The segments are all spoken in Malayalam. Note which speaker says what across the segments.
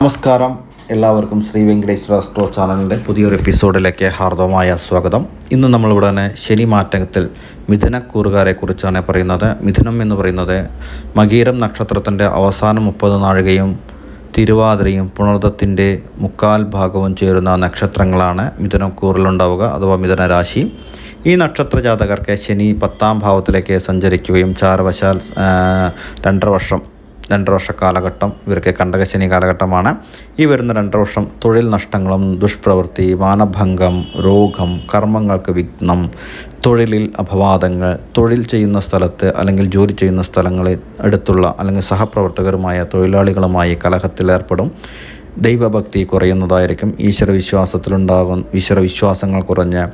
Speaker 1: നമസ്കാരം, എല്ലാവർക്കും ശ്രീ വെങ്കടേശ്വര സ്റ്റോർ ചാനലിൻ്റെ പുതിയൊരു എപ്പിസോഡിലേക്ക് ഹാർദവമായ സ്വാഗതം. ഇന്ന് നമ്മളിവിടെ തന്നെ ശനി മാറ്റത്തിൽ മിഥുനക്കൂറുകാരെ കുറിച്ചാണ് പറയുന്നത്. മിഥുനം എന്ന് പറയുന്നത് മകീരം നക്ഷത്രത്തിൻ്റെ അവസാന 30 നാഴികയും തിരുവാതിരയും പുണർദത്തിൻ്റെ 3/4 ഭാഗവും ചേരുന്ന നക്ഷത്രങ്ങളാണ് മിഥുനക്കൂറിലുണ്ടാവുക അഥവാ മിഥുനരാശി. ഈ നക്ഷത്ര ജാതകർക്ക് ശനി 10ാം ഭാവത്തിലേക്ക് സഞ്ചരിക്കുകയും ചാരവശാൽ 2.5 വർഷ കാലഘട്ടം ഇവർക്ക് കണ്ടകശനി കാലഘട്ടമാണ്. ഈ വരുന്ന 2 വർഷം തൊഴിൽ നഷ്ടങ്ങളും ദുഷ്പ്രവൃത്തി, മാനഭംഗം, രോഗം, കർമ്മങ്ങൾക്ക് വിഘ്നം, തൊഴിലിൽ അപവാദങ്ങൾ, തൊഴിൽ ചെയ്യുന്ന സ്ഥലത്ത് അല്ലെങ്കിൽ ജോലി ചെയ്യുന്ന സ്ഥലങ്ങളിൽ അടുത്തുള്ള അല്ലെങ്കിൽ സഹപ്രവർത്തകരുമായ തൊഴിലാളികളുമായി കലഹത്തിലേർപ്പെടും. ദൈവഭക്തി കുറയുന്നതായിരിക്കും. ഈശ്വരവിശ്വാസങ്ങൾ കുറഞ്ഞ്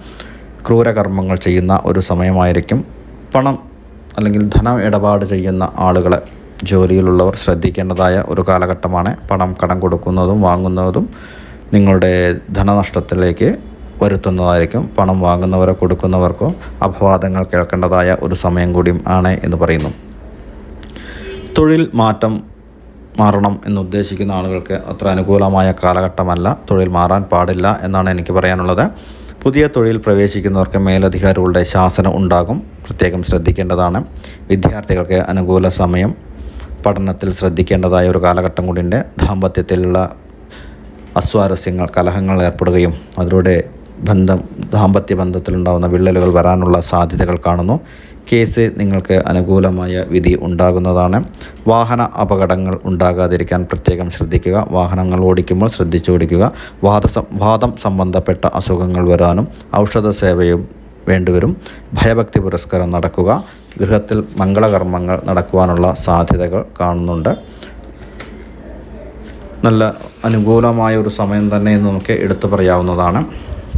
Speaker 1: ക്രൂരകർമ്മങ്ങൾ ചെയ്യുന്ന ഒരു സമയമായിരിക്കും. പണം അല്ലെങ്കിൽ ധനം ഇടപാട് ചെയ്യുന്ന ആളുകളെ ജോലിയിലുള്ളവർ ശ്രദ്ധിക്കേണ്ടതായ ഒരു കാലഘട്ടമാണ്. പണം കടം കൊടുക്കുന്നതും വാങ്ങുന്നതും നിങ്ങളുടെ ധനനഷ്ടത്തിലേക്ക് വരുത്തുന്നതായിരിക്കും. പണം വാങ്ങുന്നവരോ കൊടുക്കുന്നവർക്കോ അപവാദങ്ങൾ കേൾക്കേണ്ടതായ ഒരു സമയം കൂടിയും ആണ് എന്ന് പറയുന്നു. തൊഴിൽ മാറണം എന്നുദ്ദേശിക്കുന്ന ആളുകൾക്ക് അത്ര അനുകൂലമായ കാലഘട്ടമല്ല. തൊഴിൽ മാറാൻ പാടില്ല എന്നാണ് എനിക്ക് പറയാനുള്ളത്. പുതിയ തൊഴിൽ പ്രവേശിക്കുന്നവർക്ക് മേലധികാരികളുടെ ശാസനം ഉണ്ടാകും, പ്രത്യേകം ശ്രദ്ധിക്കേണ്ടതാണ്. വിദ്യാർത്ഥികൾക്ക് അനുകൂല സമയം. പഠനത്തിൽ ശ്രദ്ധിക്കേണ്ടതായ ഒരു കാലഘട്ടം കൂടിയുണ്ട്. ദാമ്പത്യത്തിലുള്ള അസ്വാരസ്യങ്ങൾ, കലഹങ്ങൾ ഏർപ്പെടുകയും അതിലൂടെ ദാമ്പത്യ ബന്ധത്തിലുണ്ടാകുന്ന വിള്ളലുകൾ വരാനുള്ള സാധ്യതകൾ കാണുന്നു. കേസ് നിങ്ങൾക്ക് അനുകൂലമായ വിധി ഉണ്ടാകുന്നതാണ്. വാഹന അപകടങ്ങൾ ഉണ്ടാകാതിരിക്കാൻ പ്രത്യേകം ശ്രദ്ധിക്കുക. വാഹനങ്ങൾ ഓടിക്കുമ്പോൾ ശ്രദ്ധിച്ചോടിക്കുക. വാദം സംബന്ധപ്പെട്ട അസുഖങ്ങൾ വരാനും ഔഷധ സേവയും വേണ്ടിവരും. ഭയഭക്തി പുരസ്കാരം നടക്കുക. ഗൃഹത്തിൽ മംഗളകർമ്മങ്ങൾ നടക്കുവാനുള്ള സാധ്യതകൾ കാണുന്നുണ്ട്. നല്ല അനുകൂലമായ ഒരു സമയം തന്നെ എന്ന് നമുക്ക് എടുത്തു പറയാവുന്നതാണ്.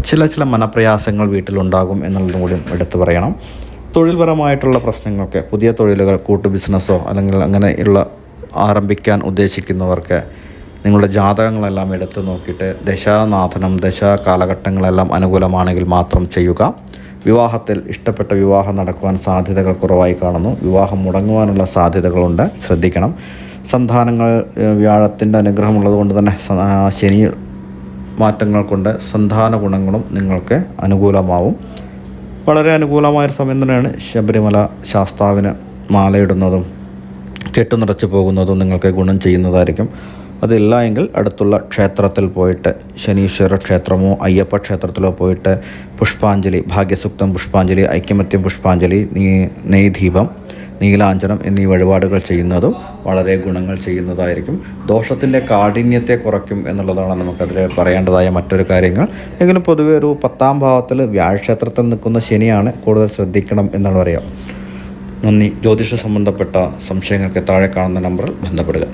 Speaker 1: ചില മനപ്രയാസങ്ങൾ വീട്ടിലുണ്ടാകും എന്നുള്ളതും കൂടി എടുത്തു പറയണം. തൊഴിൽപരമായിട്ടുള്ള പ്രശ്നങ്ങൾക്ക്, പുതിയ തൊഴിലുകൾ, കൂട്ടു ബിസിനസ്സോ അല്ലെങ്കിൽ അങ്ങനെയുള്ള ആരംഭിക്കാൻ ഉദ്ദേശിക്കുന്നവർക്ക് നിങ്ങളുടെ ജാതകങ്ങളെല്ലാം എടുത്തു നോക്കിയിട്ട് ദശാനാഥനം കാലഘട്ടങ്ങളെല്ലാം അനുകൂലമാണെങ്കിൽ മാത്രം ചെയ്യുക. വിവാഹത്തിൽ ഇഷ്ടപ്പെട്ട വിവാഹം നടക്കുവാൻ സാധ്യതകൾ കുറവായി കാണുന്നു. വിവാഹം മുടങ്ങുവാനുള്ള സാധ്യതകളുണ്ട്, ശ്രദ്ധിക്കണം. സന്താനങ്ങൾ വ്യാഴത്തിൻ്റെ അനുഗ്രഹമുള്ളത് കൊണ്ട് തന്നെ ശനി മാറ്റങ്ങൾ കൊണ്ട് സന്താന ഗുണങ്ങളും നിങ്ങൾക്ക് അനുകൂലമാവും. വളരെ അനുകൂലമായൊരു സമയം തന്നെയാണ്. ശബരിമല ശാസ്താവിന് മാലയിടുന്നതും കെട്ടുനിറച്ച് പോകുന്നതും നിങ്ങൾക്ക് ഗുണം ചെയ്യുന്നതായിരിക്കും. അതില്ല എങ്കിൽ അടുത്തുള്ള ക്ഷേത്രത്തിൽ പോയിട്ട്, ശനീശ്വര ക്ഷേത്രമോ അയ്യപ്പ ക്ഷേത്രത്തിലോ പോയിട്ട് പുഷ്പാഞ്ജലി, ഭാഗ്യസൂക്തം പുഷ്പാഞ്ജലി, ഐക്യമത്യം പുഷ്പാഞ്ജലി, നെയ്ദീപം, നീലാഞ്ജനം എന്നീ വഴിപാടുകൾ ചെയ്യുന്നതും വളരെ ഗുണങ്ങൾ ചെയ്യുന്നതായിരിക്കും. ദോഷത്തിൻ്റെ കാഠിന്യത്തെ കുറയ്ക്കും എന്നുള്ളതാണ് നമുക്കതിൽ പറയേണ്ടതായ മറ്റൊരു കാര്യങ്ങൾ. എങ്കിലും പൊതുവെ ഒരു 10ാം ഭാവത്തിൽ വ്യാഴക്ഷേത്രത്തിൽ നിൽക്കുന്ന ശനിയാണ്, കൂടുതൽ ശ്രദ്ധിക്കണം എന്നാണ് പറയുക. നന്ദി. ജ്യോതിഷ സംബന്ധപ്പെട്ട സംശയങ്ങൾക്ക് താഴെ കാണുന്ന നമ്പറിൽ ബന്ധപ്പെടുക.